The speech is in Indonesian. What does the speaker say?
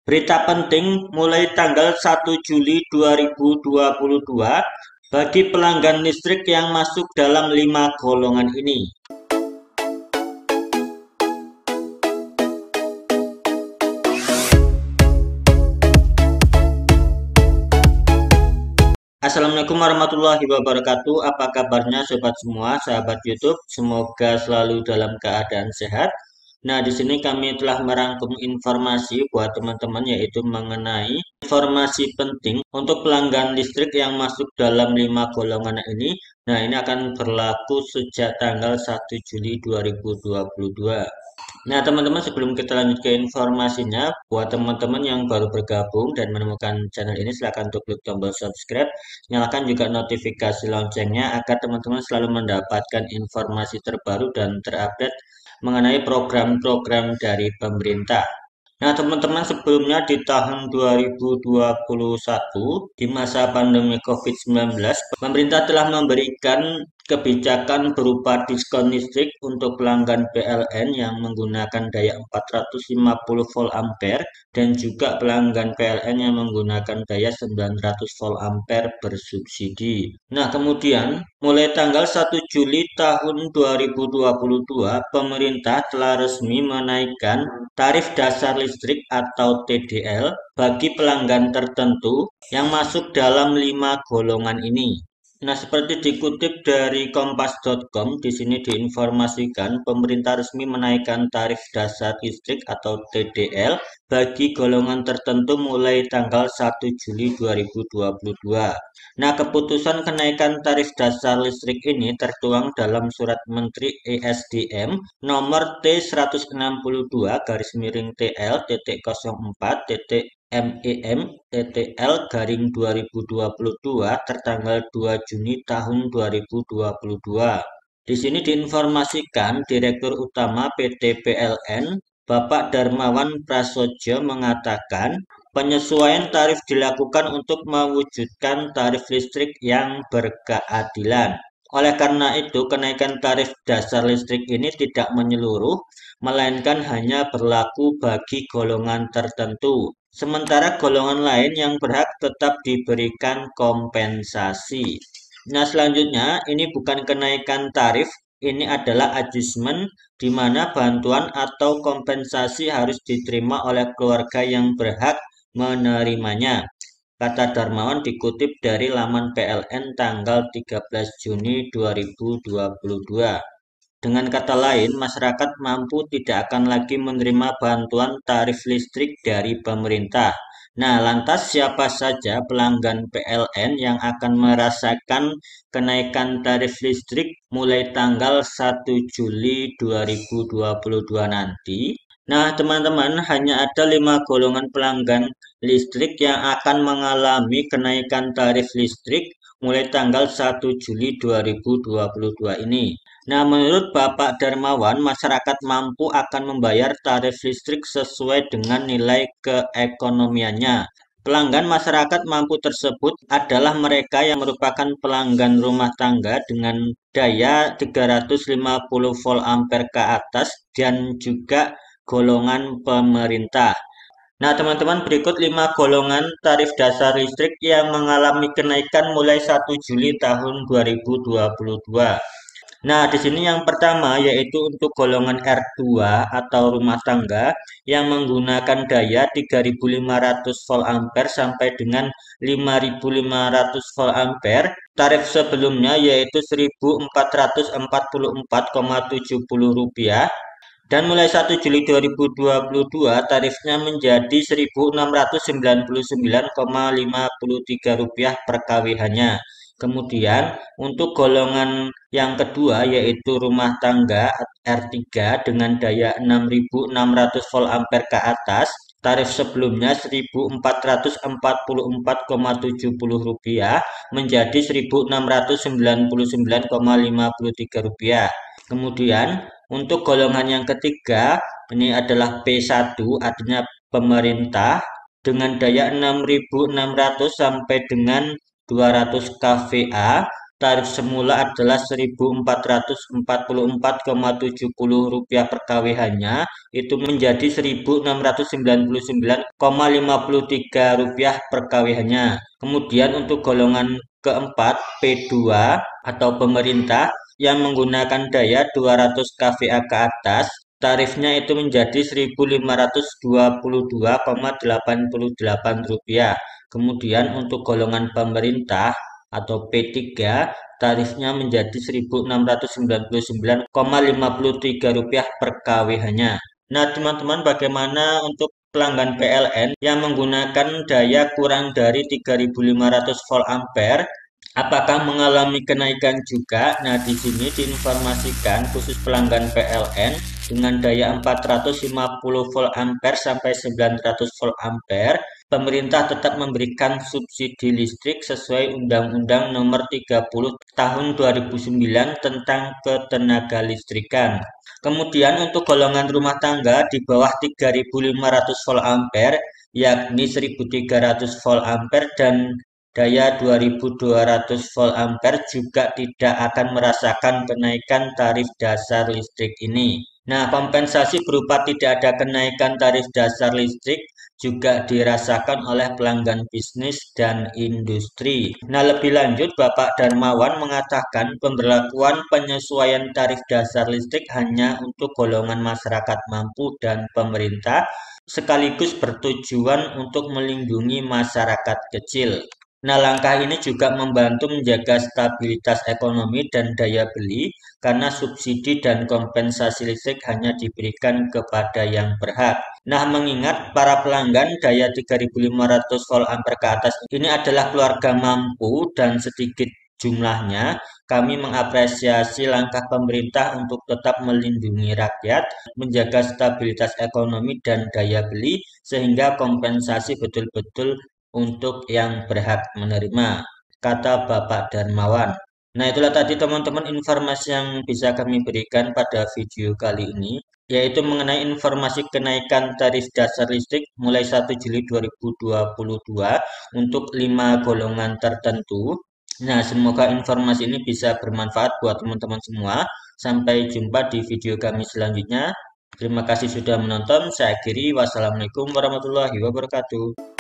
Berita penting mulai tanggal 1 Juli 2022 bagi pelanggan listrik yang masuk dalam 5 golongan ini. Assalamualaikum warahmatullahi wabarakatuh. Apa kabarnya sobat semua, sahabat YouTube? Semoga selalu dalam keadaan sehat. Nah, di sini kami telah merangkum informasi buat teman-teman yaitu mengenai informasi penting untuk pelanggan listrik yang masuk dalam 5 golongan ini. Nah, ini akan berlaku sejak tanggal 1 Juli 2022. Nah, teman-teman, sebelum kita lanjut ke informasinya, buat teman-teman yang baru bergabung dan menemukan channel ini, silahkan untuk klik tombol subscribe, nyalakan juga notifikasi loncengnya agar teman-teman selalu mendapatkan informasi terbaru dan terupdate mengenai program-program dari pemerintah. Nah, teman-teman, sebelumnya di tahun 2021, di masa pandemi COVID-19, pemerintah telah memberikan kebijakan berupa diskon listrik untuk pelanggan PLN yang menggunakan daya 450 volt ampere dan juga pelanggan PLN yang menggunakan daya 900 volt ampere bersubsidi. Nah, kemudian mulai tanggal 1 Juli tahun 2022, pemerintah telah resmi menaikkan tarif dasar listrik atau TDL bagi pelanggan tertentu yang masuk dalam 5 golongan ini. Nah, seperti dikutip dari kompas.com, di sini diinformasikan pemerintah resmi menaikkan tarif dasar listrik atau TDL bagi golongan tertentu mulai tanggal 1 Juli 2022. Nah, keputusan kenaikan tarif dasar listrik ini tertuang dalam Surat Menteri ESDM nomor T162 garis miring TL titik 04 titik MEM TTL garing 2022 tertanggal 2 Juni tahun 2022. Di sini diinformasikan Direktur Utama PT PLN Bapak Darmawan Prasojo mengatakan penyesuaian tarif dilakukan untuk mewujudkan tarif listrik yang berkeadilan. Oleh karena itu, kenaikan tarif dasar listrik ini tidak menyeluruh, melainkan hanya berlaku bagi golongan tertentu. Sementara golongan lain yang berhak tetap diberikan kompensasi. Nah, selanjutnya ini bukan kenaikan tarif, ini adalah adjustment di mana bantuan atau kompensasi harus diterima oleh keluarga yang berhak menerimanya. Kata Darmawan dikutip dari laman PLN tanggal 13 Juni 2022. Dengan kata lain, masyarakat mampu tidak akan lagi menerima bantuan tarif listrik dari pemerintah. Nah, lantas siapa saja pelanggan PLN yang akan merasakan kenaikan tarif listrik mulai tanggal 1 Juli 2022 nanti? Nah, teman-teman, hanya ada 5 golongan pelanggan listrik yang akan mengalami kenaikan tarif listrik mulai tanggal 1 Juli 2022 ini. Nah, menurut Bapak Darmawan, masyarakat mampu akan membayar tarif listrik sesuai dengan nilai keekonomiannya. Pelanggan masyarakat mampu tersebut adalah mereka yang merupakan pelanggan rumah tangga dengan daya 350 volt ampere ke atas dan juga golongan pemerintah. Nah, teman-teman, berikut 5 golongan tarif dasar listrik yang mengalami kenaikan mulai 1 Juli tahun 2022. Nah, di sini yang pertama yaitu untuk golongan R2 atau rumah tangga yang menggunakan daya 3.500 volt ampere sampai dengan 5.500 volt ampere. Tarif sebelumnya yaitu Rp1.444,70 dan mulai 1 Juli 2022 tarifnya menjadi Rp1.699,53 per kWh-nya. Kemudian untuk golongan yang kedua yaitu rumah tangga R3 dengan daya 6.600 volt ampere ke atas, tarif sebelumnya Rp1.444,70 menjadi Rp1.699,53. Kemudian untuk golongan yang ketiga ini adalah P1 artinya pemerintah dengan daya 6.600 sampai dengan 200 kVA. tarif semula adalah Rp1.444,70 per kWh-nya, itu menjadi Rp1.699,53 per kWh-nya. Kemudian untuk golongan keempat P2 atau pemerintah yang menggunakan daya 200 kVA ke atas, tarifnya itu menjadi Rp1.522,88. Kemudian untuk golongan pemerintah atau P3, tarifnya menjadi Rp1.699,53 per kWh-nya. Nah, teman-teman, bagaimana untuk pelanggan PLN yang menggunakan daya kurang dari 3.500 volt ampere? Apakah mengalami kenaikan juga? Nah, di sini diinformasikan khusus pelanggan PLN dengan daya 450 volt ampere sampai 900 volt ampere, pemerintah tetap memberikan subsidi listrik sesuai Undang-Undang Nomor 30 Tahun 2009 tentang Ketenaga Listrikan. Kemudian untuk golongan rumah tangga di bawah 3.500 volt ampere, yakni 1.300 volt ampere dan daya 2.200 volt ampere juga tidak akan merasakan kenaikan tarif dasar listrik ini. Nah, kompensasi berupa tidak ada kenaikan tarif dasar listrik juga dirasakan oleh pelanggan bisnis dan industri. Nah, lebih lanjut, Bapak Darmawan mengatakan pemberlakuan penyesuaian tarif dasar listrik hanya untuk golongan masyarakat mampu dan pemerintah, sekaligus bertujuan untuk melindungi masyarakat kecil. Nah, langkah ini juga membantu menjaga stabilitas ekonomi dan daya beli karena subsidi dan kompensasi listrik hanya diberikan kepada yang berhak. Nah, mengingat para pelanggan daya 3.500 volt ampere ke atas ini adalah keluarga mampu dan sedikit jumlahnya, kami mengapresiasi langkah pemerintah untuk tetap melindungi rakyat, menjaga stabilitas ekonomi dan daya beli, sehingga kompensasi betul-betul untuk yang berhak menerima, kata Bapak Darmawan. Nah, itulah tadi teman-teman informasi yang bisa kami berikan pada video kali ini, yaitu mengenai informasi kenaikan tarif dasar listrik mulai 1 Juli 2022 untuk 5 golongan tertentu. Nah, semoga informasi ini bisa bermanfaat buat teman-teman semua. Sampai jumpa di video kami selanjutnya. Terima kasih sudah menonton. Saya akhiri. Wassalamualaikum warahmatullahi wabarakatuh.